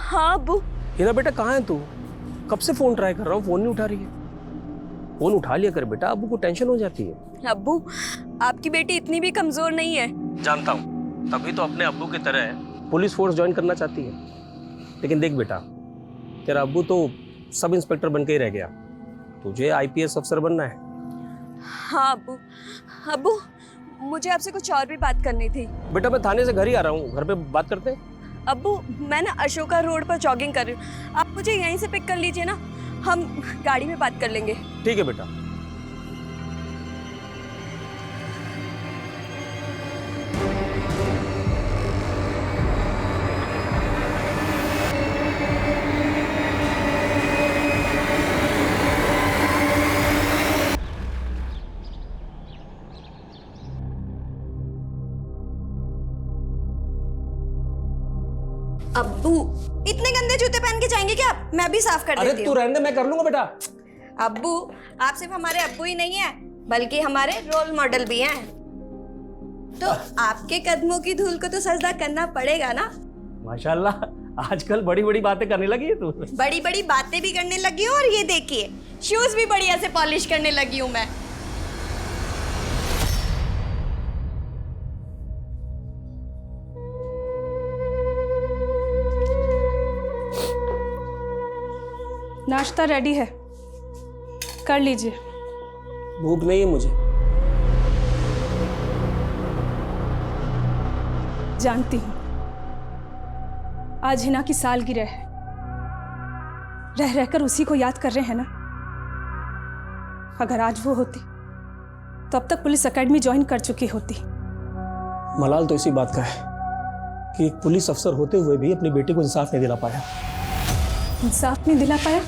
हाँ अब्बू। हिना बेटा कहाँ है तू? कब से फोन ट्राई कर रहा हूँ, फोन नहीं उठा रही है। फोन उठा लिया कर बेटा, अब्बू को टेंशन हो जाती है। अब्बू आपकी बेटी इतनी भी कमजोर नहीं है। जानता हूँ, तभी तो अपने अब्बू की तरह पुलिस फोर्स ज्वाइन करना चाहती है। लेकिन देख बेटा, तेरा अब्बू तो सब इंस्पेक्टर बन के ही रह गया, तुझे आईपीएस अफसर बनना है। हाँ अब्बू। अब्बू मुझे आपसे कुछ और भी बात करनी थी। बेटा मैं थाने से घर ही आ रहा हूँ, घर पे बात करते हैं। अब्बू मैं ना अशोका रोड पर जॉगिंग कर रही हूँ, आप मुझे यहीं से पिक कर लीजिए ना, हम गाड़ी में बात कर लेंगे। ठीक है बेटा। अब्बू इतने गंदे जूते पहन के जाएंगे क्या आप? मैं भी साफ कर देती हूँ। अरे तू रहने दे, मैं कर लूंगा बेटा। अब्बू आप सिर्फ हमारे अब्बू ही नहीं है, बल्कि हमारे रोल मॉडल भी हैं। तो आपके कदमों की धूल को तो सजदा करना पड़ेगा ना। माशाल्लाह, आजकल बड़ी बड़ी बातें करने लगी है तू। बड़ी बड़ी बातें भी करने लगी हूँ, और ये देखिए शूज भी बढ़िया से पॉलिश करने लगी हूँ मैं। नाश्ता रेडी है, कर लीजिए। भूख नहीं है मुझे। जानती हूँ आज हिना की सालगिरह है, रह रहकर उसी को याद कर रहे हैं ना। अगर आज वो होती तो अब तक पुलिस एकेडमी ज्वाइन कर चुकी होती। मलाल तो इसी बात का है कि एक पुलिस अफसर होते हुए भी अपनी बेटी को इंसाफ नहीं दिला पाया। इंसाफ नहीं दिला पाया?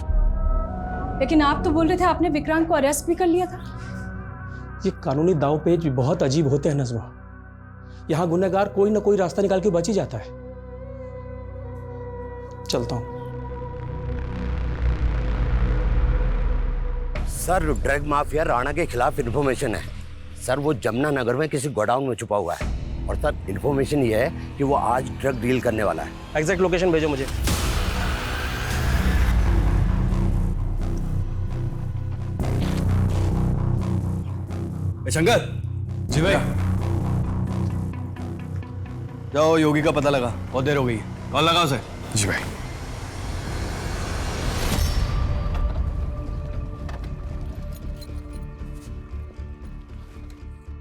लेकिन आप तो बोल रहे थे आपने विक्रांत को अरेस्ट भी कर लिया था। ये कानूनी दांवपेच भी बहुत अजीब होते हैं नज़्मा। यहाँ गुनहगार कोई ना कोई रास्ता निकाल के बच ही जाता है। चलता हूँ। सर ड्रग माफिया राणा के खिलाफ इन्फॉर्मेशन है। सर वो जमुना नगर में किसी गोडाउन में छुपा हुआ है, और सर इन्फॉर्मेशन ये है कि वो आज ड्रग डील करने वाला है। एग्जैक्ट लोकेशन भेजो मुझे। शंकर जी भाई, जाओ योगी का पता लगा, बहुत देर हो गई। कॉल लगा उसे। जी भाई।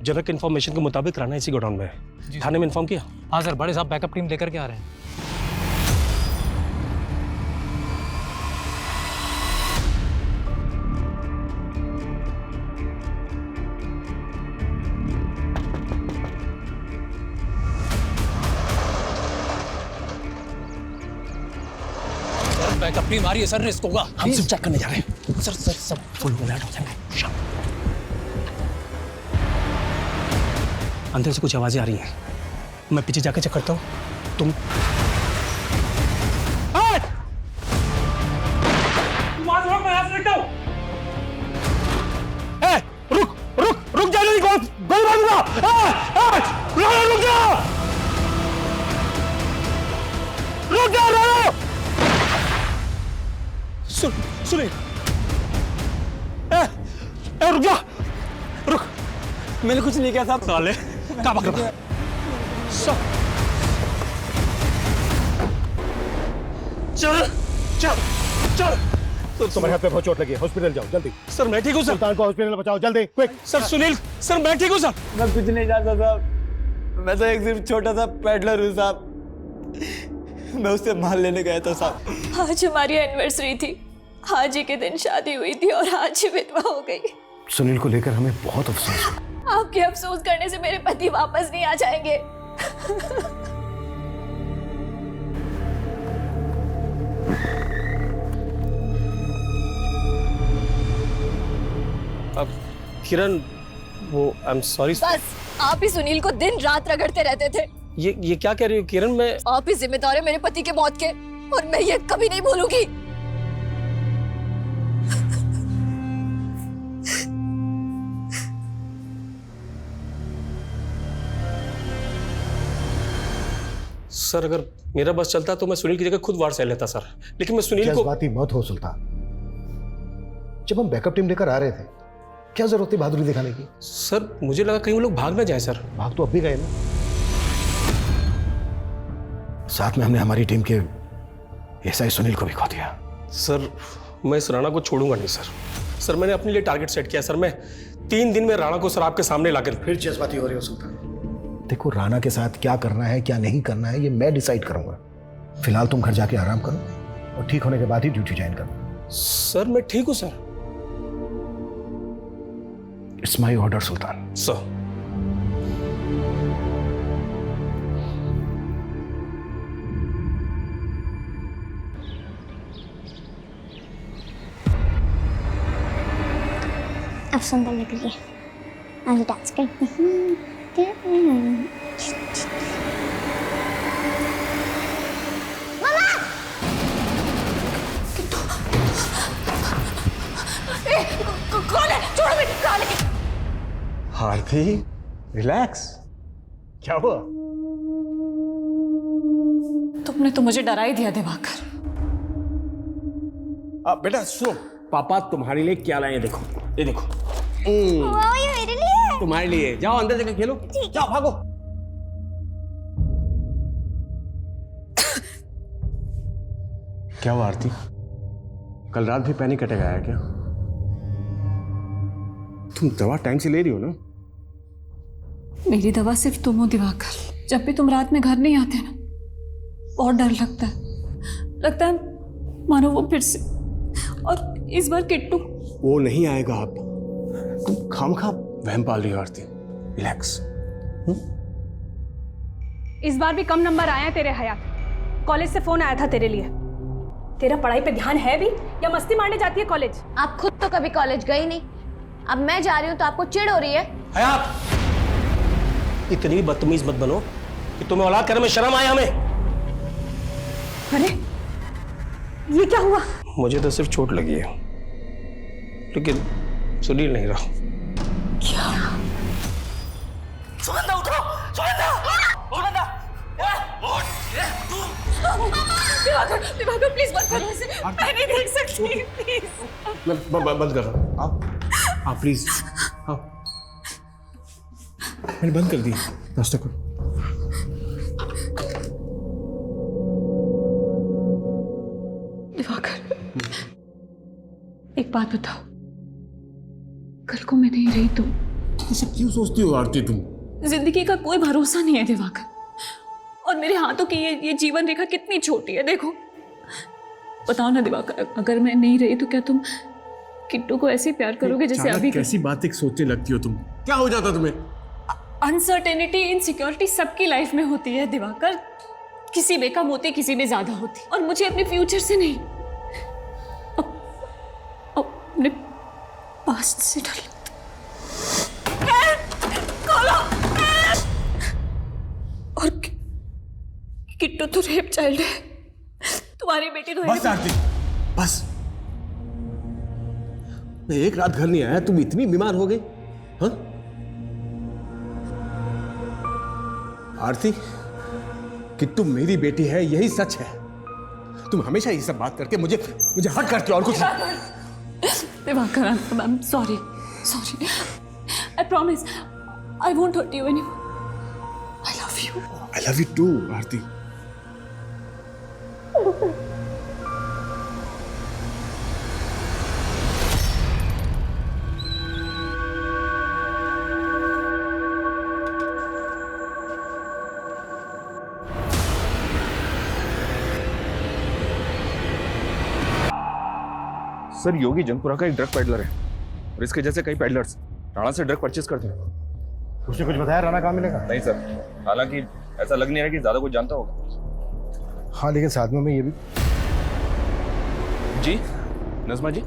जनक इन्फॉर्मेशन के मुताबिक राणा इसी गोडाउन में है। थाने में इन्फॉर्म किया? हाँ सर, बड़े साहब बैकअप टीम लेकर के आ रहे हैं। बैकअप टीम आ रही है सर, रिस्क होगा। हम सिर्फ चेक करने जा रहे हैं। सर सब फुल अलर्ट हो जाएंगे। अंदर से कुछ आवाजें आ रही हैं, मैं पीछे जाकर चेक करता हूँ। तुम रुक रुक रुक जा, नहीं गोली मारूंगा। रुक जा, रुक जा। सुनिए, रुक जा, रुक। मैंने कुछ नहीं किया था। साले कहाँ भाग रहा? चल चल चल। तुम्हारे हाथ पे बहुत चोट लगी है, हॉस्पिटल जाओ जल्दी। सर मैं ठीक हूँ सर। सुल्तान को हॉस्पिटल पहुंचाओ जल्दी, क्विक। सर सुनील, सर मैं ठीक हूँ सर। मैं कुछ नहीं जानता साहब, मैं तो एक सिर्फ छोटा सा पेडलर हूँ साहब। मैं उससे माल लेने गया था साहब। आज हमारी एनिवर्सरी थी, आज ही के दिन शादी हुई थी और आज ही विधवा हो गई। सुनील को लेकर हमें बहुत अफसोस है। आपके अफसोस करने से मेरे पति वापस नहीं आ जाएंगे। अब किरण, वो आई एम सॉरी। बस आप ही सुनील को दिन रात रगड़ते रहते थे। ये क्या कह रही हो किरण? मैं आप ही जिम्मेदार है मेरे पति के मौत के, और मैं ये कभी नहीं भूलूंगी। सर अगर मेरा बस चलता तो मैं सुनील की जगह खुद वार्ड से लेता सर, लेकिन मैं सुनील को। जज्बाती मत हो सुल्तान। जब हम बैकअप टीम लेकर आ रहे थे, क्या जरूरत थी बहादुरी दिखाने की? सर मुझे लगा कहीं वो लोग भाग ना जाए सर। भाग तो अब भी गए ना। साथ में हमने हमारी टीम के एसआई सुनील को भी खो दिया। सर मैं इस राणा को छोड़ूंगा नहीं सर। सर मैंने अपने लिए टारगेट सेट किया सर। मैं 3 दिन में राणा को सर आपके सामने लाकर। फिर जज्बाती हो रही हो सुल्तान। देखो, राणा के साथ क्या करना है क्या नहीं करना है ये मैं डिसाइड करूंगा। फिलहाल तुम घर जाके आराम करो और ठीक होने के बाद ही ड्यूटी ज्वाइन करो। सर मैं ठीक हूं sir. It's my order Sultan. Sir अब सुंदर लग रही है, आज डांस करते हैं। कौन है? छोड़ो मेरी कॉल है। आरती, रिलैक्स। क्या हुआ? तुमने तो मुझे डरा ही दिया दिवाकर। बेटा सुनो, पापा तुम्हारे लिए क्या लाए हैं, देखो ये देखो। वाह, ये मेरे लिए है। तुम्हारे लिए। जाओ अंदर जाकर खेलो, जाओ भागो। क्या हुआ आरती? कल रात भी पैनिक अटैक आया क्या? तुम दवा टाइम से ले रही हो ना? मेरी दवा सिर्फ तुम हो दिवाकर। जब भी तुम रात में घर नहीं आते ना, बहुत डर लगता है। लगता है मानो वो फिर से। और इस बार किट्टू। वो नहीं आएगा। आप तुम खामखा वहम पाल रही हो आरती। रिलैक्स। इस बार भी कम नंबर आए हैं तेरे हयात। कॉलेज से फोन आया था तेरे लिए। तेरा पढ़ाई पे ध्यान है भी या मस्ती मारने जाती है कॉलेज? आप खुद तो कभी कॉलेज गई नहीं, अब मैं जा रही हूँ तो आपको चिढ़ हो रही है। हयात, इतनी भी बदतमीज मत बनो कि तुम्हें औलाद करने में शर्म आए हमें। अरे ये क्या हुआ? मुझे तो सिर्फ चोट लगी है, लेकिन सुनील नहीं रहा। क्या? सुगंधा उठो, सुगंधा, सुगंधा, दिवाकर, दिवाकर प्लीज मत करो इसे। मैं नहीं देख सकती, प्लीज। मैं बंद कर रहा हूँ। आप प्लीज। हाँ, मैंने बंद कर दी। नाश्ता करो। दिवाकर, एक बात बताओ, कल को मैं नहीं रही तो? ऐसा क्यों सोचती हो आरती तुम? जिंदगी का कोई भरोसा नहीं है दिवाकर। और मेरे हाथों की ये जीवन रेखा कितनी छोटी है, देखो। बताओ ना दिवाकर, अगर मैं नहीं रही तो क्या तुम किट्टू को ऐसे प्यार करोगे जैसे अभी? कैसी बातें सोचने लगती हो तुम? क्या हो जाता तुम्हें? अनसर्टेनिटी, इनसिक्योरिटी सबकी लाइफ में होती है दिवाकर। किसी में कम होती, किसी में ज्यादा होती। और मुझे अपने फ्यूचर से नहीं, अपने पास्ट से डर लगता। और किट्टू तो रेप चाइल्ड है, तुम्हारी बेटी तो बस आरती, बस। मैं एक रात घर नहीं आया, तुम इतनी बीमार हो गई? हाँ आरती, किट्टू मेरी बेटी है, यही सच है। तुम हमेशा ये सब बात करके मुझे हर्ट करती हो और कुछ। Diwakar, I'm sorry. I promise I won't hurt you anymore. I love you. I love you too, Aarti. Sir, Yogi Jangpura का एक ड्रग पेडलर है और इसके जैसे कई पेडलर्स राणा से ड्रग परचेज करते हैं। उसने कुछ बताया राणा कहाँ मिलेगा? नहीं सर, हालांकि ऐसा लग नहीं रहा कि ज्यादा कुछ जानता होगा। हाँ, लेकिन साथ में ये भी। जी नज़मा जी।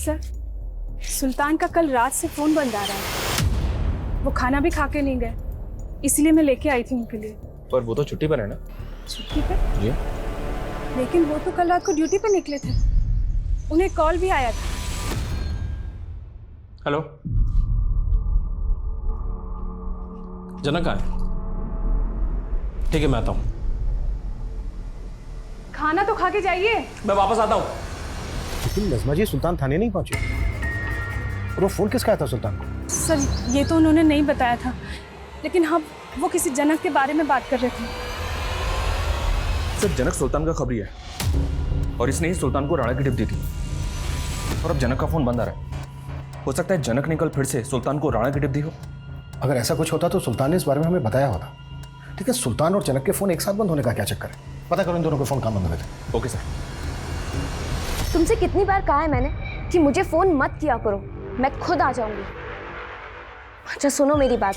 सर, सुल्तान का कल रात से फोन बंद आ रहा है। वो खाना भी खा के नहीं गए, इसलिए मैं लेके आई थी उनके लिए। पर वो तो छुट्टी पर है ना? छुट्टी पे? जी। लेकिन वो तो कल रात को ड्यूटी पे निकले थे, उन्हें कॉल भी आया था। हेलो, जनक कहाँ है? ठीक है, मैं आता हूँ। खाना तो खा के जाइए। मैं वापस आता हूँ। लेकिन नजमा जी सुल्तान थाने नहीं पहुंचे और वो फोन किसका आया था सुल्तान को? सर ये तो उन्होंने नहीं बताया था, लेकिन हाँ वो किसी जनक के बारे में बात कर रहे थे। सर जनक सुल्तान का खबरी है और इसने ही सुल्तान को राणा की टिप दी थी और अब जनक का फोन बंद आ रहा है। हो सकता है जनक ने कल फिर से सुल्तान को राणा की टिप दी हो। अगर ऐसा कुछ होता तो सुल्तान ने इस बारे में हमें बताया होता। ठीक है, सुल्तान और जनक के फोन एक साथ बंद होने का क्या चक्कर है? पता करो इन दोनों के फोन कहाँ बंद हुए थे। Okay sir. तुमसे कितनी बार कहा है मैंने कि मुझे फोन मत किया करो, मैं खुद आ जाऊंगी। अच्छा सुनो मेरी बात।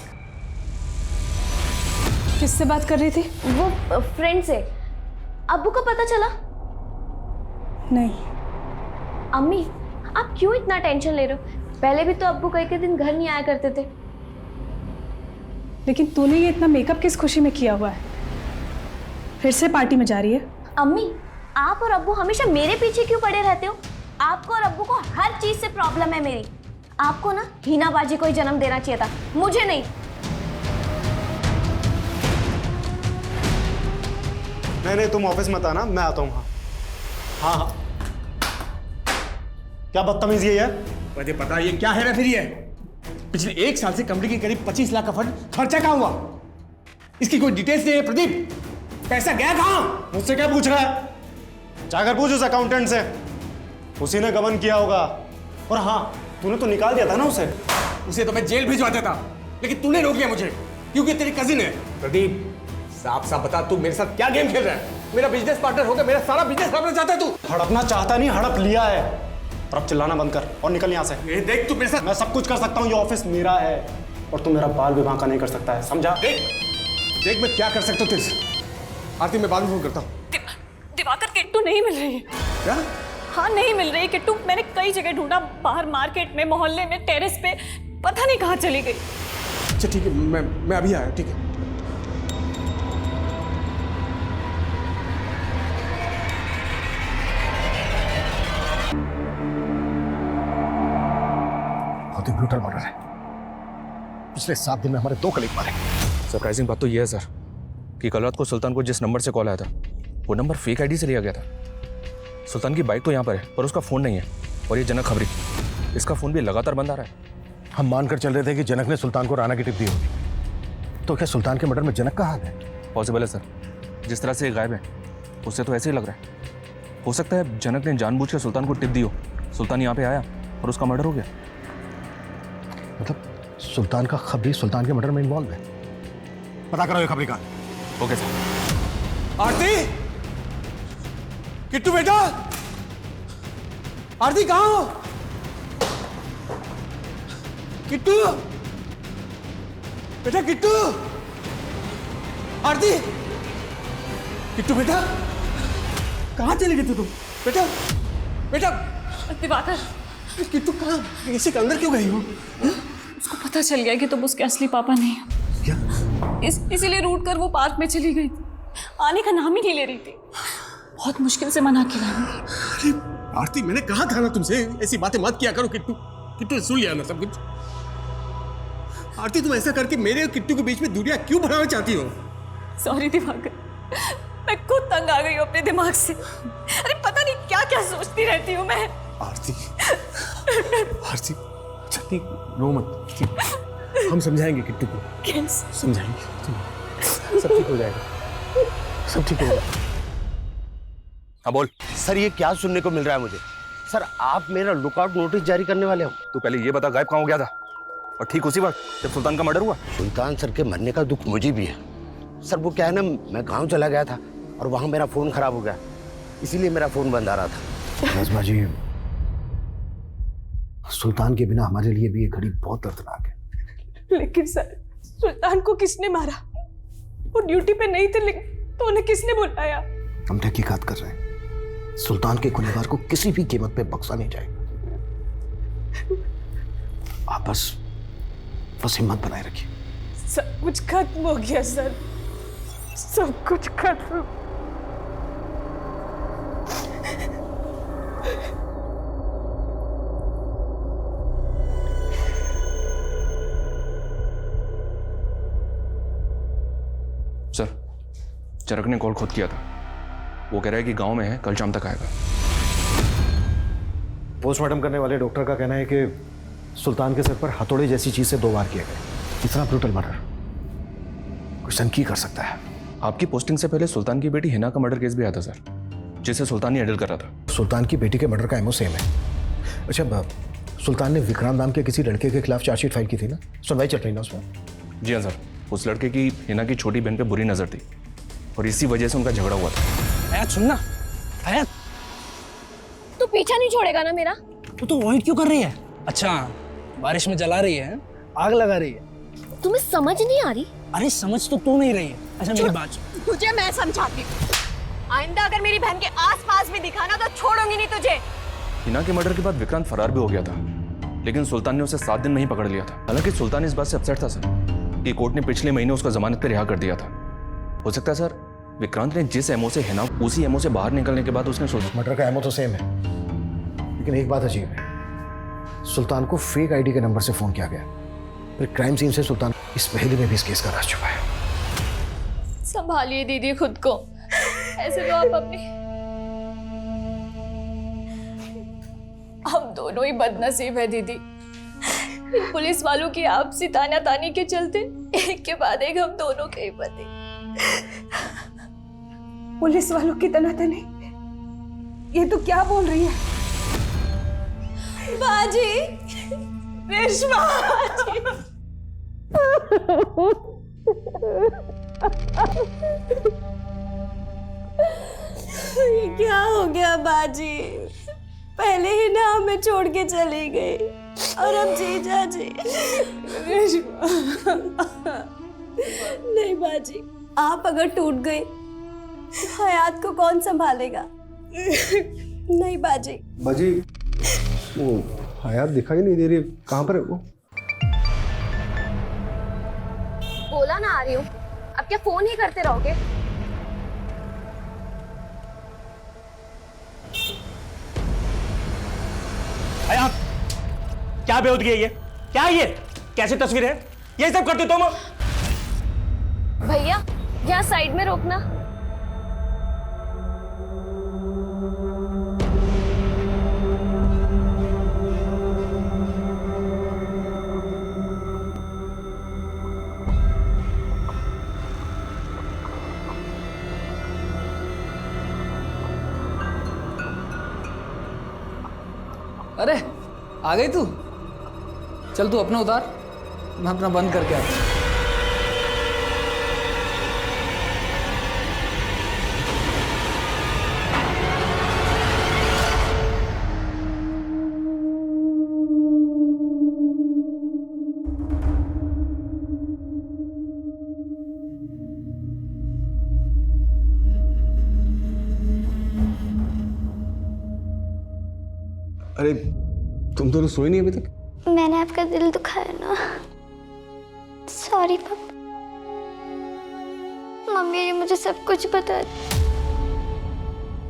किससे बात कर रही थी? वो फ्रेंड से। अब्बू को पता चला? नहीं। अम्मी आप क्यों इतना टेंशन ले रहे हो? पहले भी तो अब्बू कई के दिन घर नहीं आया करते थे। लेकिन तूने ये इतना मेकअप किस खुशी में किया हुआ है? फिर से पार्टी में जा रही है? अम्मी आप और अब्बू हमेशा मेरे पीछे क्यों पड़े रहते हो? आपको और अब्बू को हर चीज से प्रॉब्लम है मेरी। आपको ना हीनाबाजी को ही जन्म देना चाहिए था, मुझे नहीं। नहीं तुम ऑफिस मत आना, मैं आता हूँ। हाँ हाँ। क्या बदतमीजी है? मुझे पता ये क्या है ना फिर ये पिछले 1 साल से कंपनी की करीब 25 लाख का फंड खर्चा कहाँ हुआ? इसकी कोई डिटेल्स नहीं है प्रदीप। पैसा गया कहाँ? मुझसे क्या पूछ रहा है? जाकर पूछ उस अकाउंटेंट से, उसी ने गबन किया होगा। और हाँ तूने तो निकाल दिया था ना उसे तो मैं जेल भिजवा देता, लेकिन तूने रोक लिया मुझे क्योंकि तेरी कजिन है। प्रदीप साफ साफ बता तू मेरे साथ क्या गेम खेल रहा है? मेरा बिजनेस पार्टनर होकर मेरा सारा बिजनेस खराब करना चाहता है तू? हड़पना चाहता नहीं, हड़प लिया है। और अब चिल्लाना बंद कर और निकल यहाँ से। देख तू मेरे साथ। मैं सब कुछ कर सकता हूँ, ये ऑफिस मेरा है और तू मेरा बाल विवाह का नहीं कर सकता है, समझा? देख मैं क्या कर सकता हूँ तेरे से। आरती मैं बाद में फोन करता हूँ। दिवाकर किट्टू नहीं मिल रही है। क्या? हाँ नहीं मिल रही किट्टू। मैंने कई जगह ढूंढा, बाहर मार्केट में, मोहल्ले में, टेरेस पे, पता नहीं कहाँ चली गई। अच्छा ठीक है, मैं अभी आया। ठीक है। बहुत ही ब्रूटल मर्डर है। पिछले 7 दिन में हमारे 2 कलीग मारे। सरप्राइजिंग बात तो यह है सर कि कल रात को सुल्तान को जिस नंबर से कॉल आया था वो नंबर फेक आईडी से लिया गया था। सुल्तान की बाइक तो यहाँ पर है पर उसका फोन नहीं है। और ये जनक खबरी, इसका फोन भी लगातार बंद आ रहा है। हम मानकर चल रहे थे कि जनक ने सुल्तान को राणा की टिप दी होगी, तो क्या सुल्तान के मर्डर में जनक का हाथ है? पॉसिबल है सर, जिस तरह से ये गायब है उससे तो ऐसे ही लग रहा है। हो सकता है जनक ने जानबूझकर सुल्तान को टिप दी हो, सुल्तान यहाँ पे आया और उसका मर्डर हो गया। मतलब सुल्तान का खबरी सुल्तान के मर्डर में इन्वॉल्व है? पता करो ये खबरी का। Okay sir. आरती, किट्टू बेटा, आरती कहाँ हो? किट्टू बेटा, किट्टू, आरती, किट्टू बेटा, कहाँ चले गए थे तुम? बेटा बेटा दिवाकर, किट्टू कहाँ? ऐसे अंदर क्यों गई हो? उसको पता चल गया कि तुम उसके असली पापा नहीं हो। क्या? इसीलिए रूट कर वो पार्क में चली गई थी, आने का नाम ही नहीं ले रही थी। बहुत मुश्किल से मना किया। अरे आरती, मैंने कहा था ना तुमसे ऐसी बातें मत किया करो। किट्टू किट्टू सुन लिया ना सब कुछ। आरती तुम ऐसा करके मेरे और किट्टू के बीच में दूरियां क्यों बढ़ाना चाहती हो? सॉरी दिवाकर, मैं खुद तंग आ गई हूँ अपने दिमाग से। अरे पता नहीं क्या क्या सोचती रहती हूँ मैं। आरती आरती छत्ती रो मत, हम समझाएंगे किट्टू को। कैसे समझाएंगे, सब ठीक हो जाएगा, सब ठीक हो जाएगा। हाँ बोल। सर ये क्या सुनने को मिल रहा है मुझे? सर आप मेरा लुकआउट नोटिस जारी करने वाले हो? तू पहले ये बता गायब कहाँ हो गया था? और ठीक उसी वक्त जब सुल्तान का मर्डर हुआ। सुल्तान सर के मरने का दुख मुझे भी है सर। वो क्या है ना, मैं गांव चला गया था और वहां मेरा फोन खराब हो गया, इसीलिए मेरा फोन बंद आ रहा था। नज़मा जी, सुल्तान के बिना हमारे लिए भी ये घड़ी बहुत दर्दनाक है। लेकिन सर, सुल्तान को किसने मारा? वो ड्यूटी पे नहीं थे, लेकिन तो उन्हें किसने बुलाया? हम तहकीकात कर रहे हैं। सुल्तान के गुनहगार को किसी भी कीमत पे बख्शा नहीं जाएगा। आप बस हिम्मत बनाए रखिए। सब कुछ खत्म हो गया सर, सब कुछ खत्म। सर चरक ने कॉल खुद किया था। वो कह रहा है कि गांव में है, कल शाम तक आएगा। पोस्टमार्टम करने वाले डॉक्टर का कहना है कि सुल्तान के सर पर हथौड़े जैसी चीज से 2 वार किए गए। इतना ब्रूटल मर्डर क्वेश्चन की कर सकता है। आपकी पोस्टिंग से पहले सुल्तान की बेटी हिना का मर्डर केस भी आया था सर, जिसे सुल्तान ही हैंडल कर रहा था। सुल्तान की बेटी के मर्डर का एमओ सेम है। अच्छा, सुल्तान ने विक्रांत नाम के किसी लड़के के खिलाफ चार्जशीट फाइल की थी ना, सुनवाई चल रही ना उसमें? जी हाँ सर, उस लड़के की हिना की छोटी बहन पे बुरी नजर थी और इसी वजह से उनका झगड़ा हुआ था। आया सुनना, आया तू पीछा नहीं छोड़ेगा ना मेरा? तो वॉइड क्यों कर रही है? अच्छा, बारिश में जला रही है, आग लगा रही है। तुम्हें समझ नहीं आ रही? अरे समझ तो तू नहीं रही है। अच्छा मेरी बात सुन। तुझे मैं समझाती हूँ। आइंदा अगर मेरी बहन के आसपास भी दिखा ना तो छोड़ूंगी नहीं तुझे। हिना के मर्डर के बाद विक्रांत फरार भी हो गया था, लेकिन सुल्तान ने उसे 7 दिन में ही पकड़ लिया था। हालांकि सुल्तान इस बात से अपसेट था सर कि कोर्ट ने पिछले महीने उसको जमानत पर रिहा कर दिया था। हो सकता है सर विक्रांत ने जिस एमओ से हिना, उसी एमओ से बाहर निकलने के बाद उसने मर्डर का एमओ तो सेम है, लेकिन एक बात अजीब है, सुल्तान को फेक आईडी के नंबर से फोन किया गया। फिर क्राइम सीन से सुल्तान इस पहेली में भी इस केस का राज छुपा है। संभालिए दीदी खुद को, ऐसे तो आप अपनी, हम दोनों ही बदनसीब है दीदी। इन पुलिस वालों की आपसी तानातानी के चलते एक के बाद एक हम दोनों के ही पति। पुलिस वालों की तनातनी? ये तो क्या बोल रही है? बाजी, रेशमा जी। ये क्या हो गया बाजी? पहले ही ना हमें छोड़ के चली गई और अब जीजा जी। नहीं बाजी, आप अगर टूट गए तो हयात को कौन संभालेगा? नहीं बाजी। बाजी, वो हयात दिखाई नहीं दे रही, कहाँ पर है वो? बोला ना आ रही हूँ, अब क्या फोन ही करते रहोगे? आया, क्या बेहूदगी है ये? क्या है ये? कैसी तस्वीर है? ये सब करते तुम? भैया यहाँ साइड में रोकना। अरे आ गई तू? चल तू अपना उतार, मैं अपना बंद करके आता हूँ। अरे तुम दोनों सोए नहीं अभी तक? मैंने आपका दिल दुखाया ना, सॉरी पापा। मम्मी ने मुझे सब कुछ बता दिया।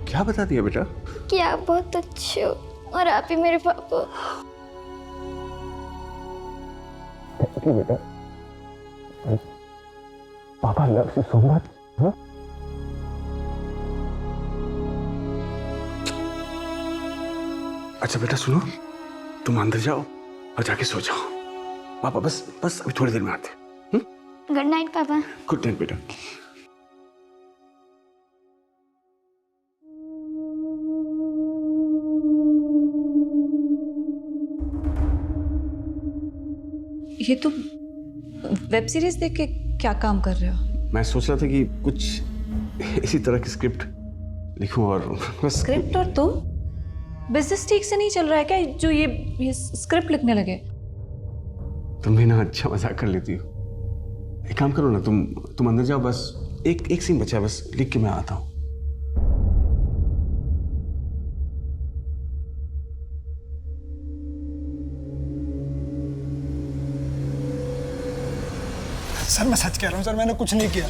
क्या बता दिया बेटा? कि आप बहुत अच्छे हो और आप ही मेरे पापा। बेटा, पापा लव यू सो मच। अच्छा बेटा सुनो, तुम अंदर जाओ और जाके सो जाओ। पापा बस अभी थोड़ी देर में आते। गुड नाइट पापा। गुड नाइट बेटा। ये तो वेब सीरीज देख के क्या काम कर रहे हो? मैं सोच रहा था कि कुछ इसी तरह की स्क्रिप्ट लिखूं और बस। स्क्रिप्ट? और तुम? बिजनेस ठीक से नहीं चल रहा है क्या जो ये स्क्रिप्ट लिखने लगे? तुम भी ना अच्छा मजाक कर लेती हो। एक काम करो ना, तुम अंदर जाओ, बस एक सीन बचा, बस लिख के मैं आता हूँ। सर मैं सच कह रहा हूँ सर, मैंने कुछ नहीं किया।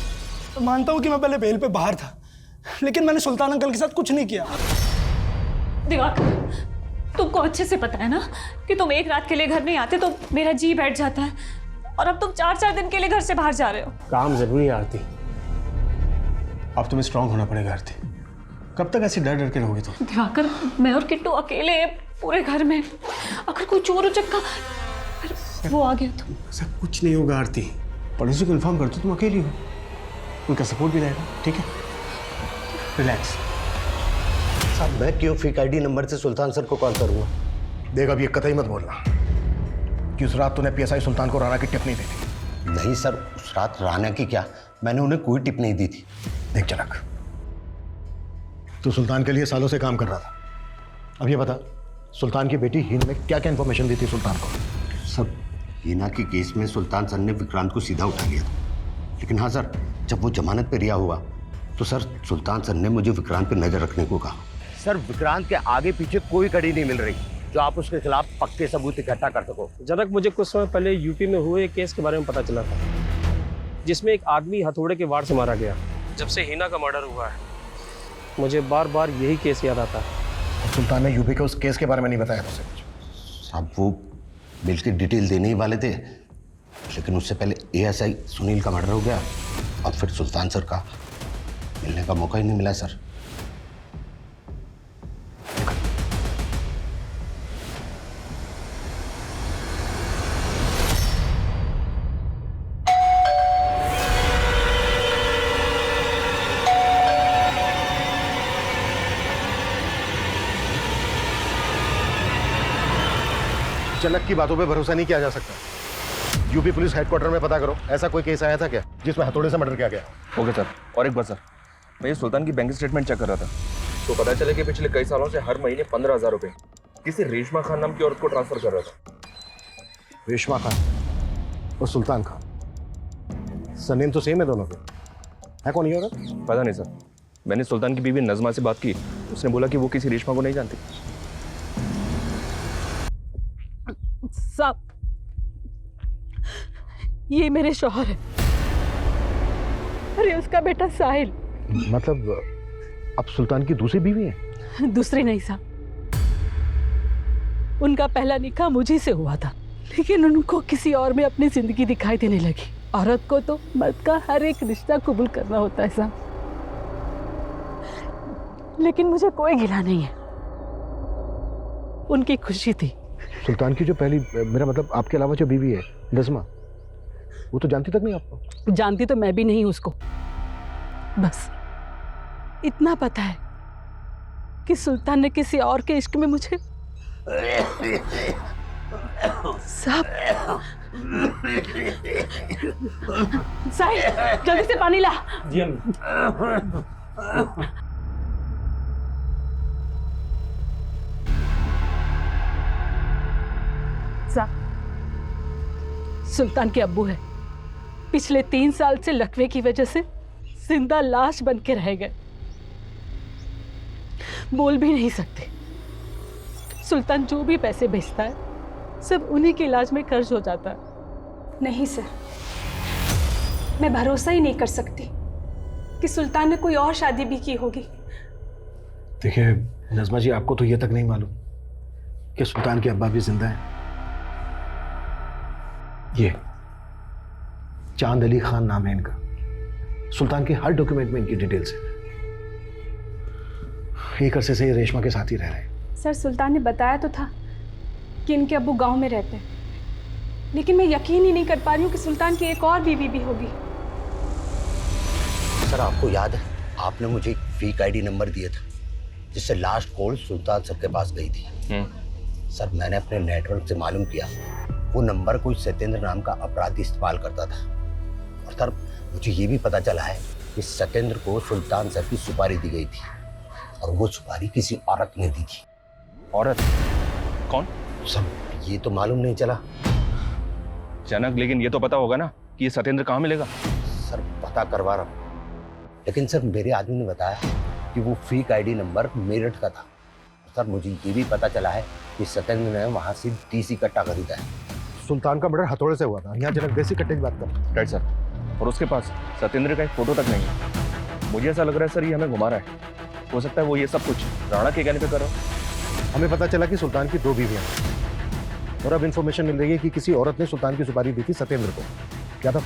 तो मानता हूँ कि मैं पहले बेल पे बाहर था, लेकिन मैंने सुल्तान अंकल के साथ कुछ नहीं किया। दिवाकर, तुमको अच्छे से पता है ना कि तुम एक रात के लिए घर नहीं आते तो मेरा जी बैठ जाता है, और अब तुम 4-4 दिन के लिए घर से बाहर जा रहे हो। काम जरूरी है आरती, अब तुम्हें स्ट्रांग होना पड़ेगा आरती। कब तक ऐसे डर डर के रहोगे तुम? दिवाकर, मैं और किट्टू अकेले हैं पूरे घर में। अगर कोई चोर उचक्का वो आ गया तो? ऐसा कुछ नहीं होगा आरती। पड़ोसी को इन्फॉर्म कर दो तुम अकेली हो, उनका सपोर्ट भी रहेगा। ठीक है, रिलैक्स। साहब मैं क्यों फेक आईडी नंबर से सुल्तान सर को कॉल करूँगा? देख अब ये कतई मत बोलना कि उस रात तूने पीएसआई सुल्तान को राणा की टिप नहीं दी थी। नहीं सर, उस रात राणा की क्या, मैंने उन्हें कोई टिप नहीं दी थी। देख जनक, तू सुल्तान के लिए सालों से काम कर रहा था। अब ये बता, सुल्तान की बेटी हीन में क्या क्या इन्फॉर्मेशन दी थी सुल्तान को? सर हीना के केस में सुल्तान सर ने विक्रांत को सीधा उठा लिया था, लेकिन हाँ सर, जब वो जमानत पे रिहा हुआ तो सर सुल्तान सर ने मुझे विक्रांत पे नजर रखने को कहा। सर विक्रांत के आगे पीछे कोई कड़ी नहीं मिल रही जो आप उसके खिलाफ पक्के सबूत इकट्ठा कर सको। जनक, मुझे कुछ समय पहले यूपी में हुए एक केस के बारे में पता चला था, जिसमें एक आदमी हथौड़े के वार से मारा गया। जब से हीना का मर्डर हुआ है मुझे बार बार यही केस याद आता है। सुल्तान ने यूपी के उस केस के बारे में नहीं बताया तुझसे कुछ? साहब वो बिल की डिटेल देने ही वाले थे, लेकिन उससे पहले एएसआई सुनील का मर्डर हो गया और फिर सुल्तान सर का मिलने का मौका ही नहीं मिला सर। जनक की बातों पे भरोसा नहीं किया जा सकता। यूपी पुलिस हेडक्वार्टर में पता करो, ऐसा कोई केस आया था क्या जिसमें हथौड़े से मर्डर किया गया? Okay sir. और एक बार सर, मैं ये सुल्तान की बैंक स्टेटमेंट चेक कर रहा था तो पता चला कि पिछले कई सालों से हर महीने 15,000 रुपए किसी रेशमा खान नाम की औरत को ट्रांसफर कर रहा था। रेशमा खान और सुल्तान खान, सरनेम तो सेम है दोनों के। है कौन ये औरत? पता नहीं सर, मैंने सुल्तान की बीवी नजमा से बात की, उसने बोला कि वो किसी रेशमा को नहीं जानती। साहब, ये मेरे शौहर है। अरे उसका बेटा साहिल। मतलब अब सुल्तान की दूसरी बीवी है? दूसरी नहीं साहब, उनका पहला निकाह मुझी से हुआ था, लेकिन उनको किसी और में अपनी जिंदगी दिखाई देने लगी। औरत को तो मर्द का हर एक रिश्ता कबूल करना होता है साहब, लेकिन मुझे कोई गिला नहीं है, उनकी खुशी थी। सुल्तान की जो पहली, मेरा मतलब आपके अलावा जो बीवी है नज़मा, वो तो जानती तक नहीं आपको? जानती तो मैं भी नहीं उसको, बस इतना पता है कि सुल्तान ने किसी और के इश्क में मुझे साहब। साहिल, जल्दी से पानी ला। जी अम्मी। सुल्तान के अब्बू है, पिछले 3 साल से लकवे की वजह से जिंदा लाश बन के रह गए, बोल भी नहीं सकते। सुल्तान जो भी पैसे भेजता है सब उन्हीं के इलाज में खर्च हो जाता है। नहीं सर, मैं भरोसा ही नहीं कर सकती कि सुल्तान ने कोई और शादी भी की होगी। देखिए नज़मा जी, आपको तो ये तक नहीं मालूम कि सुल्तान के अब्बा भी जिंदा है। ये चांद अली खान नाम है इनका, सुल्तान के हर डॉक्यूमेंट में इनकी डिटेल्स है। एक अरसे से ये रेशमा के साथ ही रह रहे हैं। सर सुल्तान ने बताया तो था कि इनके अब्बू गांव में रहते हैं, लेकिन मैं यकीन ही नहीं कर पा रही हूँ कि सुल्तान की एक और बीवी भी होगी। सर आपको याद है, आपने मुझे एक फेक आईडी नंबर दिया था जिससे लास्ट कॉल सुल्तान सर के पास गई थी। सर मैंने अपने नेटवर्क से मालूम किया वो नंबर कोई सत्येंद्र नाम का अपराधी इस्तेमाल करता था, और सर मुझे ये भी पता चला है कि सत्येंद्र को सुल्तान सर की सुपारी दी गई थी और वो सुपारी किसी औरत ने दी थी। औरत? कौन? सर ये तो मालूम नहीं चला। जनक, लेकिन ये तो पता होगा ना कि ये सत्येंद्र कहाँ मिलेगा? सर पता करवा रहा हूँ, लेकिन सर मेरे आदमी ने बताया कि वो फेक आईडी नंबर मेरठ का था। सर मुझे ये भी पता चला है कि सत्येंद्र ने वहाँ से देसी कट्टा खरीदा है। सुल्तान का मर्डर हथौड़े से हुआ था, यहाँ जनक देसी कट्टे की बात कर। राइट सर, और उसके पास सत्येंद्र का एक फोटो तक नहीं है। मुझे ऐसा लग रहा है सर ये हमें घुमा रहा है। हो सकता है वो ये सब कुछ राणा के कहने पे कर रहा हो। हमें पता चला कि सुल्तान की 2 बीवियां हैं और अब इन्फॉर्मेशन मिल रही है कि किसी औरत ने सुल्तान की सुपारी दी थी सत्येंद्र को। क्या था?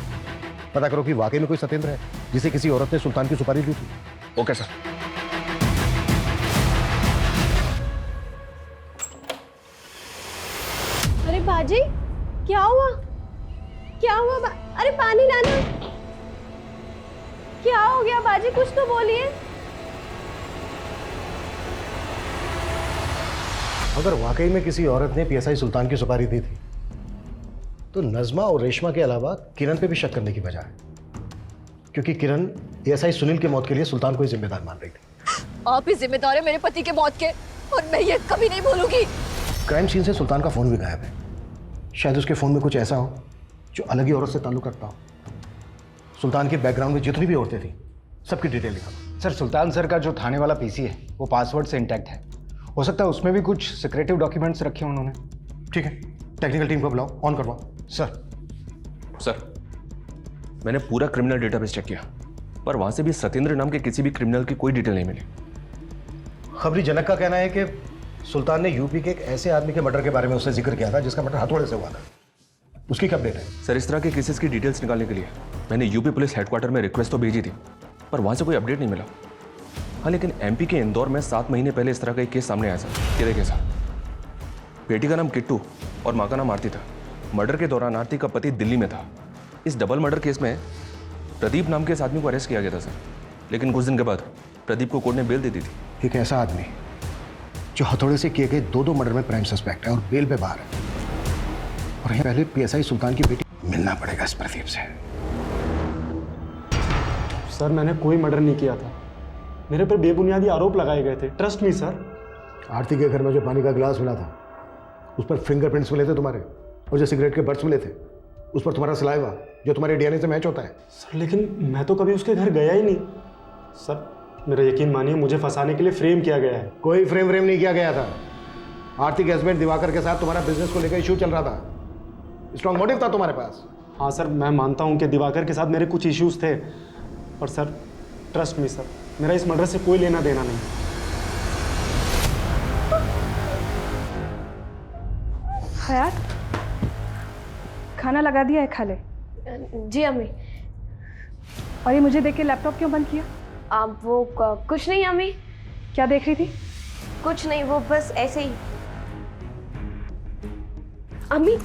पता करो कि वाकई में कोई सत्येंद्र है जिसे किसी औरत ने सुल्तान की सुपारी दी थी। Okay sir. अरे बाजी, क्या हुआ? क्या हुआ? अरे पानी लाना। क्या हो गया बाजी? कुछ तो बोलिए। अगर वाकई में किसी औरत ने पीएसआई सुल्तान की सुपारी दी थी तो नज़मा और रेशमा के अलावा किरण पे भी शक करने की वजह है, क्योंकि किरण पीएसआई सुनील की मौत के लिए सुल्तान को ही जिम्मेदार मान रही थी। आप ही जिम्मेदार है मेरे पति के मौत के, और मैं ये कभी नहीं भूलूंगी। क्राइम सीन से सुल्तान का फोन भी गायब है। शायद उसके फोन में कुछ ऐसा हो जो अलग ही औरत से ताल्लुक रखता हो। सुल्तान के बैकग्राउंड में जितनी भी औरतें थी सबकी डिटेल लिखा। सर, सुल्तान सर का जो थाने वाला पीसी है वो पासवर्ड से इंटैक्ट है। हो सकता है उसमें भी कुछ सिक्रेटिव डॉक्यूमेंट्स रखे हैं उन्होंने। ठीक है, टेक्निकल टीम को बुलाओ, ऑन करवाओ। सर, मैंने पूरा क्रिमिनल डेटाबेस चेक किया, पर वहां से भी सत्येंद्र नाम के किसी भी क्रिमिनल की कोई डिटेल नहीं मिली। खबरी जनक का कहना है कि सुल्तान ने यूपी के एक ऐसे आदमी के मर्डर के बारे में उससे जिक्र किया था जिसका मर्डर हथौड़े से हुआ था। उसकी क्या अपडेट है? सर, इस तरह के केसेस की डिटेल्स निकालने के लिए मैंने यूपी पुलिस हेडक्वार्टर में रिक्वेस्ट तो भेजी थी, पर वहां से कोई अपडेट नहीं मिला। हाँ, लेकिन एमपी के इंदौर में 7 महीने पहले इस तरह का एक केस सामने आया सर। ये देखिए सर, बेटी का नाम किट्टू और माँ का नाम आरती था। मर्डर के दौरान आरती का पति दिल्ली में था। इस डबल मर्डर केस में प्रदीप नाम के इस आदमी को अरेस्ट किया गया था सर, लेकिन कुछ दिन के बाद प्रदीप को कोर्ट ने बेल दे दी थी। एक ऐसा आदमी जो हथौड़े से किए गए 2 मर्डर में प्राइम सस्पेक्ट है और बेल पे बाहर है, और यहीं पहले पीएसआई सुल्तान की बेटी। मिलना पड़ेगा इस प्रदीप से। सर, मैंने कोई मर्डर नहीं किया था। मेरे पर बेबुनियादी आरोप लगाए गए थे। Trust me sir. आरती के घर में जो पानी का गिलास मिला था उस पर फिंगरप्रिंट्स मिले थे तुम्हारे, और जो सिगरेट के बर्ड्स मिले थे उस पर तुम्हारा सलाइवा जो तुम्हारे डीएनए से मैच होता है। सर, लेकिन मैं तो कभी उसके घर गया ही नहीं। सर, मेरा यकीन मानिए, मुझे फंसाने के लिए फ्रेम किया गया है। कोई फ्रेम नहीं किया गया था। आरती के हस्बैंड दिवाकर के साथ तुम्हारा बिजनेस को लेकर इशू चल रहा था। स्ट्रॉन्ग मोटिव था तुम्हारे पास। हाँ सर, मैं मानता हूँ कि दिवाकर के साथ मेरे कुछ इश्यूज थे, पर सर ट्रस्ट मी सर, मेरा इस मर्डर से कोई लेना देना नहीं। हयात, खाना लगा दिया है, खा ले। जी अम्मी। और ये मुझे देख के लैपटॉप क्यों बंद किया? आप वो कुछ नहीं अम्मी। क्या देख रही थी? कुछ नहीं, वो बस ऐसे ही। अम्मी,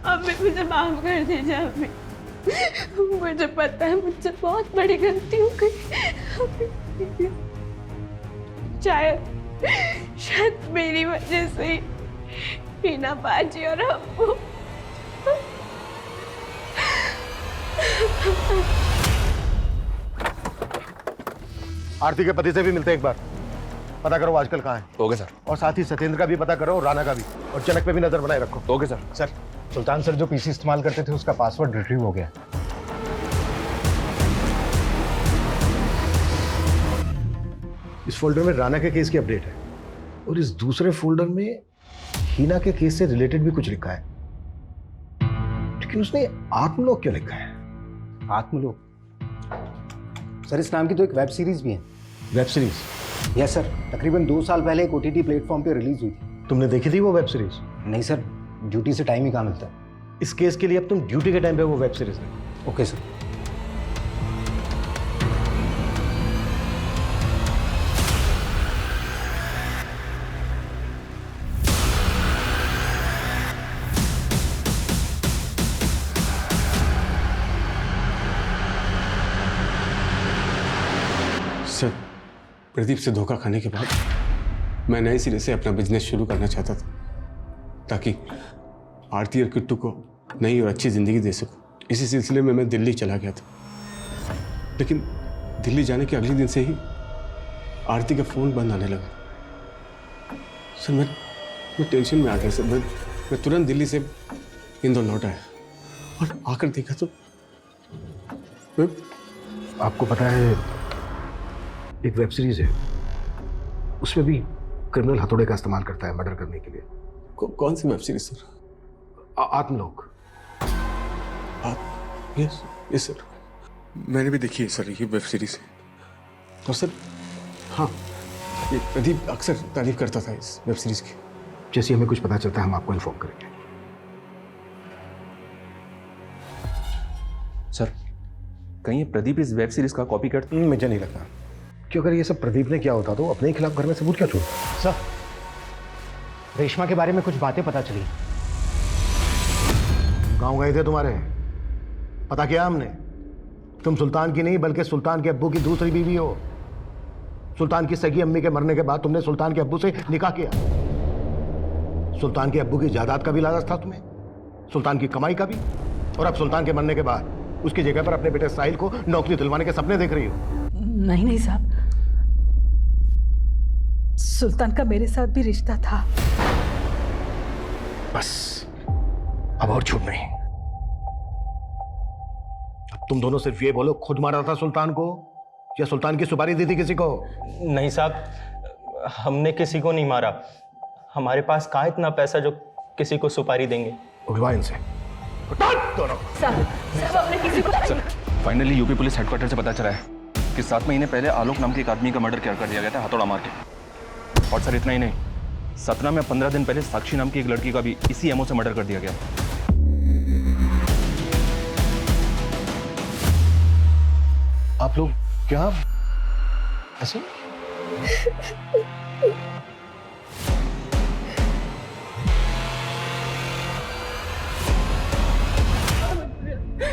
अम्मी मुझे माफ कर दीजिए अम्मी। मुझे पता है मुझसे बहुत बड़ी गलती हो गई। शायद मेरी वजह से हीना बाजी और अब्बू। आरती के पति से भी मिलते एक बार, पता करो आजकल कहाँ है। Okay sir. और साथ ही सत्येंद्र का भी पता करो और राणा का भी, और जनक पे भी नजर बनाए रखो। Okay sir. सर, सुल्तान सर जो पीसी इस्तेमाल करते थे उसका पासवर्ड रिट्रीव हो गया। इस फोल्डर में राणा के केस की अपडेट है, और इस दूसरे फोल्डर में हीना के केस से रिलेटेड भी कुछ लिखा है, लेकिन उसने आत्मलोक क्यों लिखा है? आत्मलोक? सर, इस नाम की तो एक वेब सीरीज भी है। Web series? यस सर, तकरीबन 2 साल पहले एक OTT प्लेटफॉर्म पे रिलीज हुई थी। तुमने देखी थी वो वेब सीरीज? नहीं सर, ड्यूटी से टाइम ही कहाँ मिलता है। इस केस के लिए अब तुम ड्यूटी के टाइम पे वो वेब सीरीज देखो। Okay sir. सर, प्रदीप से धोखा खाने के बाद मैं नए सिरे से अपना बिजनेस शुरू करना चाहता था, ताकि आरती और किट्टू को नई और अच्छी ज़िंदगी दे सकूं। इसी सिलसिले में मैं दिल्ली चला गया था, लेकिन दिल्ली जाने के अगले दिन से ही आरती का फ़ोन बंद आने लगा। सर, मैं टेंशन में आ गया सर। मैं तुरंत दिल्ली से इंदौर लौट आया और आकर देखा तो आपको पता है एक वेब सीरीज है, उसमें भी क्रिमिनल हथौड़े का इस्तेमाल करता है मर्डर करने के लिए। कौन सी web series sir? Atmalok. Yes sir, मैंने भी देखी है सर ये वेब सीरीज। तो सर हाँ, ये प्रदीप अक्सर तारीफ करता था इस वेब सीरीज की। जैसे हमें कुछ पता चलता है हम आपको इन्फॉर्म करेंगे। सर, कहीं ये प्रदीप इस वेब सीरीज का कॉपी कर? मुझे नहीं लगता कि अगर ये सब प्रदीप ने किया होता तो अपने ही खिलाफ घर में सबूत क्या छोड़ता। सर, रेशमा के बारे में कुछ बातें पता चली। गांव गए थे तुम्हारे, पता किया हमने, तुम सुल्तान की नहीं बल्कि सुल्तान के अब्बू की दूसरी बीवी हो। सुल्तान की सगी अम्मी के मरने के बाद तुमने सुल्तान के अब्बू से निकाह किया। सुल्तान के अब्बू की जायदाद का भी लालच था तुम्हें, सुल्तान की कमाई का भी, और अब सुल्तान के मरने के बाद उसकी जगह पर अपने बेटे साहिल को नौकरी दिलवाने के सपने देख रही हो। नहीं नहीं साहब, सुल्तान का मेरे साथ भी रिश्ता था। बस अब और झूठ नहीं। अब तुम दोनों सिर्फ ये बोलो, खुद मारा था सुल्तान को या सुल्तान की सुपारी दी थी किसी को? नहीं साहब, हमने किसी को नहीं मारा। हमारे पास कहाँ इतना पैसा जो किसी को सुपारी देंगे। उठवा इनसे दोनों। फाइनली यूपी पुलिस हेडक्वार्टर से पता चला है कि 7 महीने पहले आलोक नाम के एक आदमी का मर्डर कर दिया गया था हथौड़ा मार के। और सर इतना ही नहीं, 17 में 15 दिन पहले साक्षी नाम की एक लड़की का भी इसी एमओ से मर्डर कर दिया गया। आप लोग क्या ऐसे?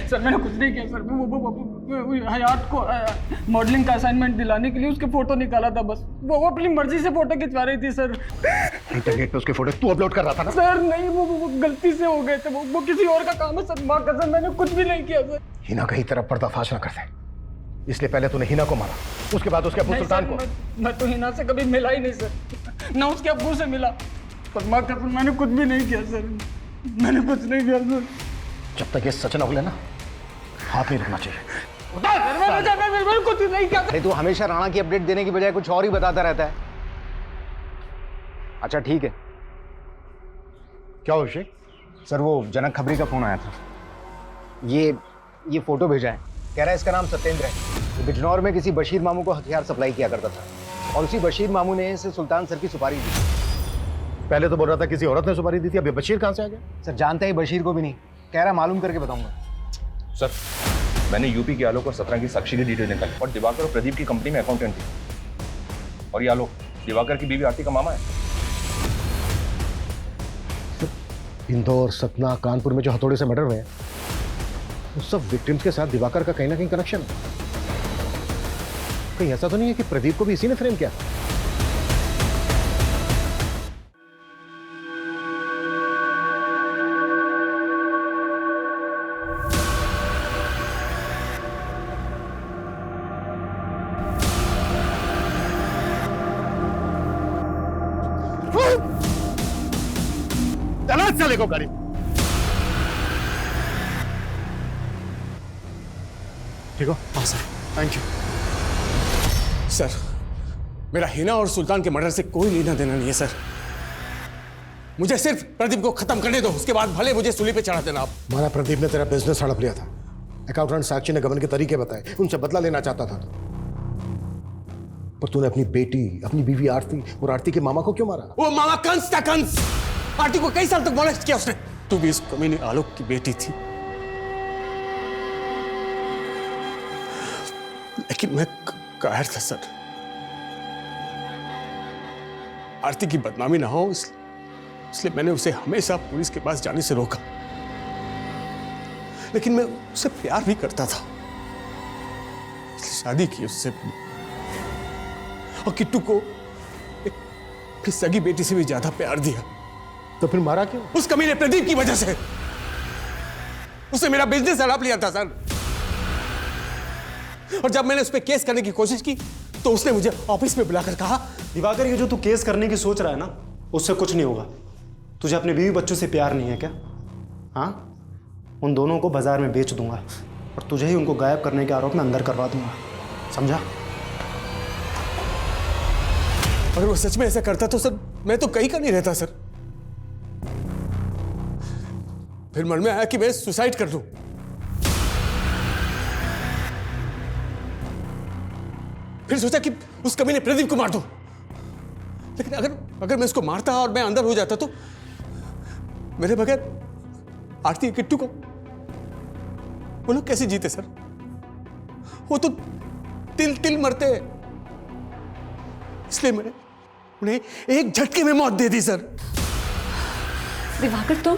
सर मैंने कुछ नहीं किया सर। वो हयात को मॉडलिंग का असाइनमेंट दिलाने के लिए उसके फोटो निकाला था बस। वो अपनी मर्जी से फोटो खिंचवा रही थी सर। इंटरनेट पे उसके फोटो तू अपलोड कर रहा था ना? सर नहीं, वो गलती से हो गए थे। वो किसी और का काम है सर। माँ कसम मैंने कुछ भी नहीं किया सर। हिना कहीं तरफ पर्दाफाश ना कर दे, इसलिए पहले तूने हिना को मारा, उसके बाद उसके अब्बू सुल्तान को। मैं तो हिना से कभी मिला ही नहीं सर, ना उसके अब्बू से मिला। पर माँ कसम मैंने कुछ भी नहीं किया सर, मैंने कुछ नहीं किया सर। जब तक ये सच न उगले ना, हाथ नहीं रखना चाहिए। मैंने कुछ नहीं किया। अरे तू हमेशा राणा की अपडेट देने की बजाय कुछ और ही बताता रहता है। अच्छा ठीक है। क्या हो अभिषेक? सर वो जनक खबरी का फोन आया था। ये फोटो भेजा है, कह रहा है इसका नाम सत्येंद्र है। बिजनौर में किसी बशीर मामू को हथियार सप्लाई किया करता था और उसी बशीर मामू ने इसे सुल्तान सर की सुपारी दी। पहले तो बोल रहा था किसी औरत ने सुपारी दी थी, अब ये बशीर कहां से आ गया? सर जानता ही बशीर को भी नहीं, कह रहा मालूम करके बताऊंगा। सर मैंने यूपी के आलोक और 17 की साक्षी की डिटेल निकाली और दिवाकर और प्रदीप की कंपनी में अकाउंटेंट थी। और ये आलोक दिवाकर की बीवी आरती का मामा है। इंदौर, सतना, कानपुर में जो हथौड़े से मर्डर हुए हैं उस सब विक्टिम्स के साथ दिवाकर का कहीं ना कहीं कनेक्शन है। कहीं ऐसा तो नहीं है कि प्रदीप को भी इसी ने फ्रेम किया? चले को गाड़ी। ठीक हो? हाँ सर, थैंक यू सर। मेरा हिना और सुल्तान के मर्डर से कोई लेना देना नहीं है सर। मुझे सिर्फ प्रदीप को खत्म करने दो, उसके बाद भले मुझे सूली पे चढ़ा देना आप। माना प्रदीप ने तेरा बिजनेस हड़प लिया था, अकाउंटेंट साक्षी ने गबन के तरीके बताए, उनसे बदला लेना चाहता था पर तूने अपनी बेटी, अपनी बीवी आरती और आरती के मामा को क्यों मारा? वो मामा कंस था, कंस। आरती को कई साल तक मॉलेस्ट किया उसने। तू भी इस कमीने आलोक की बेटी थी, लेकिन मैं कायर था सर। आरती की बदनामी ना हो इसलिए मैंने उसे हमेशा पुलिस के पास जाने से रोका। लेकिन मैं उससे प्यार भी करता था, इसलिए शादी की उससे। और किट्टू को अपनी सगी बेटी से भी ज्यादा प्यार दिया। तो फिर मारा क्यों? उस कमीने प्रदीप की वजह से। उसने मेरा बिजनेस हड़प लिया था सर। और जब मैंने उस पर केस करने की कोशिश की तो उसने मुझे ऑफिस में बुलाकर कहा, दिवाकर ये जो तू केस करने की सोच रहा है ना, उससे कुछ नहीं होगा। तुझे अपने बीवी बच्चों से प्यार नहीं है क्या? हाँ, उन दोनों को बाजार में बेच दूंगा और तुझे ही उनको गायब करने के आरोप में अंदर करवा दूंगा, समझा? अगर वो सच में ऐसा करता तो सर मैं तो कहीं का नहीं रहता सर। फिर मन में आया कि मैं सुसाइड कर लूं। फिर सोचा कि उस कमीने प्रदीप को मार दो। लेकिन अगर मैं उसको मारता और मैं अंदर हो जाता तो मेरे बगैर आरती किट्टू को वो लोग कैसे जीते सर? वो तो तिल तिल मरते हैं। इसलिए मैंने उन्हें एक झटके में मौत दे दी सर। दिवाकर तुम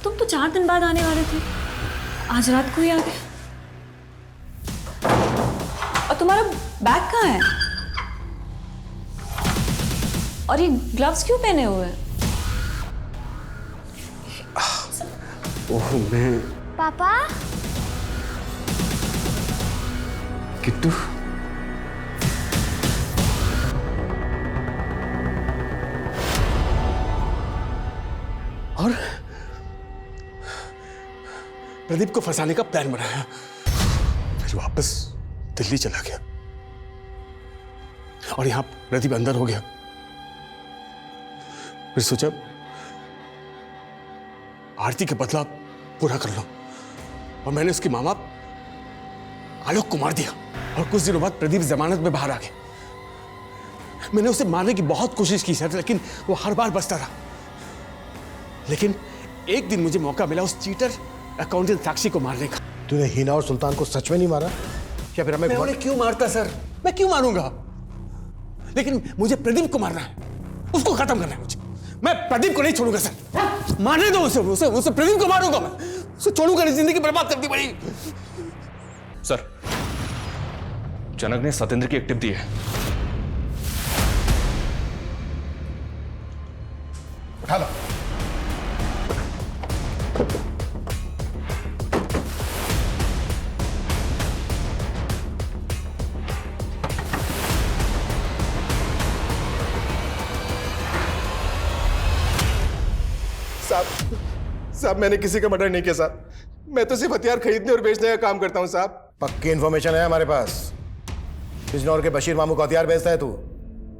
तो 4 दिन बाद आने वाले थे, आज रात को ही आ गए। और तुम्हारा बैग कहाँ है? और ये ग्लव्स क्यों पहने हुए हैं? ओह मैं पापा किट्टू और प्रदीप को फंसाने का प्लान बनाया, फिर वापस दिल्ली चला गया और यहां प्रदीप अंदर हो गया। फिर सोचा आरती के बदला पूरा कर लो और मैंने उसकी मामा आलोक को मार दिया। और कुछ दिनों बाद प्रदीप जमानत में बाहर आ गए। मैंने उसे मारने की बहुत कोशिश की सर, लेकिन वो हर बार बचता रहा। लेकिन एक दिन मुझे मौका मिला उस चीटर अकाउंटेंट साक्षी को मारने का। तूने हिना और सुल्तान को सच में नहीं मारा? क्या फिर हमें मैं उन्हें क्यों मारता सर? मैं क्यों मारूंगा? लेकिन मुझे प्रदीप को मारना है, उसको खत्म करना है मुझे। मैं प्रदीप को नहीं छोड़ूंगा सर। मारने दो उसे प्रदीप को मारूंगा मैं। उसे छोड़ूंगा नहीं, जिंदगी बर्बाद करती पड़ी। सर, जनक ने सतेंद्र की एक टिप दी है। उठा लो। साहब मैंने किसी का मर्डर नहीं किया साहब। मैं तो सिर्फ हथियार खरीदने और बेचने का काम करता हूं साहब। पक्की इन्फॉर्मेशन है हमारे पास। बिजनौर के बशीर मामू को हथियार बेचता है तू।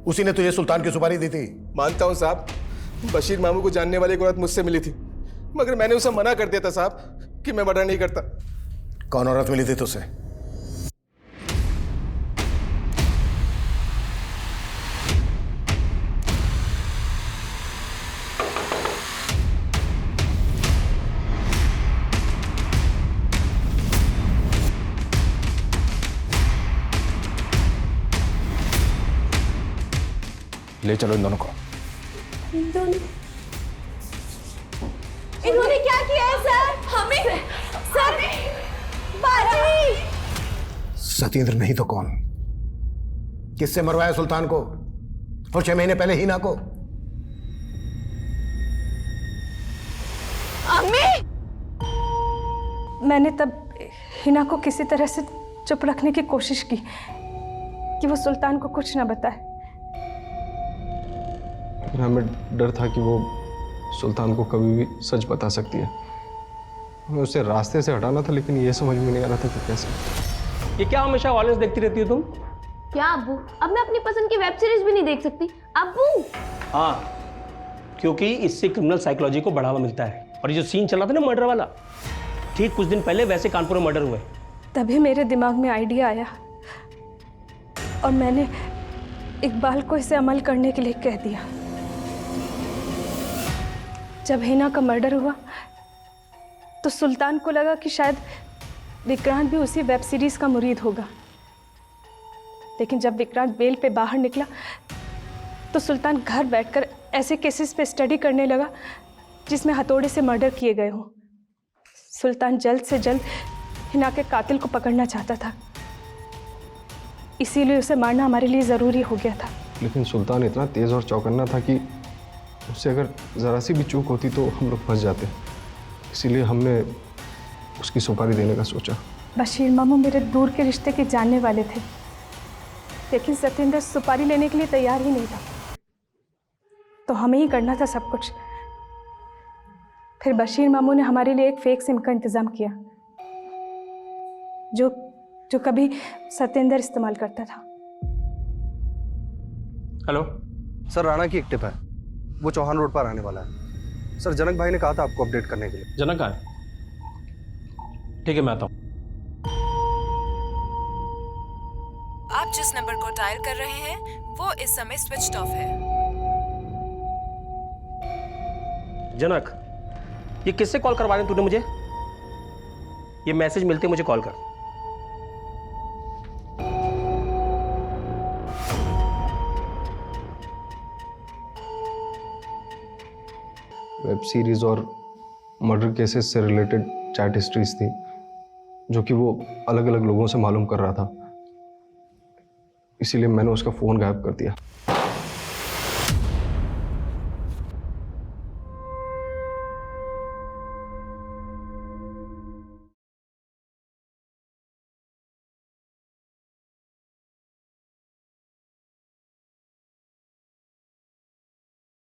उसी ने तुझे सुल्तान की सुपारी दी थी। मानता हूं साहब, बशीर मामू को जानने वाली एक औरत मुझसे मिली थी, मगर मैंने उसे मना कर दिया था साहब कि मैं मर्डर नहीं करता। कौन औरत मिली थी तुझसे? ले चलो इन दोनों को। इन्होंने क्या किया है सर? हमें सर बाजी। सतेंद्र नहीं तो कौन? किससे मरवाया सुल्तान को और 6 महीने पहले हिना को? अम्मी, मैंने तब हिना को किसी तरह से चुप रखने की कोशिश की कि वो सुल्तान को कुछ ना बताए। हमें डर था कि वो सुल्तान को कभी भी सच बता सकती है। हमें उसे रास्ते से हटाना था, लेकिन ये समझ में नहीं आ रहा था कि कैसे। ये क्या हमेशा वायलेंस देखती रहती हो तुम? क्या अब्बू, अब मैं अपनी पसंद की वेब सीरीज भी नहीं देख सकती अब्बू। हाँ, क्योंकि इससे क्रिमिनल साइकोलॉजी को बढ़ावा मिलता है। और ये जो सीन चला था ना मर्डर वाला, ठीक कुछ दिन पहले वैसे कानपुर में मर्डर हुए। तभी मेरे दिमाग में आइडिया आया और मैंने इकबाल को इसे अमल करने के लिए कह दिया। जब हिना का मर्डर हुआ तो सुल्तान को लगा कि शायद विक्रांत भी उसी वेब सीरीज का मुरीद होगा। लेकिन जब विक्रांत बेल पे बाहर निकला तो सुल्तान घर बैठकर ऐसे केसेस पे स्टडी करने लगा जिसमें हथौड़े से मर्डर किए गए हों। सुल्तान जल्द से जल्द हिना के कातिल को पकड़ना चाहता था, इसीलिए उसे मारना हमारे लिए ज़रूरी हो गया था। लेकिन सुल्तान इतना तेज और चौकन्ना था कि उससे अगर ज़रा सी भी चूक होती तो हम लोग फंस जाते। इसीलिए हमने उसकी सुपारी देने का सोचा। बशीर मामू मेरे दूर के रिश्ते के जानने वाले थे, लेकिन सतेंद्र सुपारी लेने के लिए तैयार ही नहीं था, तो हमें ही करना था सब कुछ। फिर बशीर मामू ने हमारे लिए एक फेक सिम का इंतज़ाम किया जो कभी सतेंद्र इस्तेमाल करता था। हेलो सर, राणा की एक टिप है, वो चौहान रोड पर आने वाला है। सर जनक भाई ने कहा था आपको अपडेट करने के लिए। जनक आए? ठीक है, मैं आता हूँ। आप आप जिस नंबर को डायल कर रहे हैं वो इस समय स्विच्ड ऑफ है। जनक, ये किससे कॉल करवा रहे तूने मुझे? ये मैसेज मिलते मुझे कॉल कर। वेब सीरीज और मर्डर केसेस से रिलेटेड चैट हिस्ट्रीज थी जो कि वो अलग अलग लोगों से मालूम कर रहा था, इसीलिए मैंने उसका फ़ोन गायब कर दिया।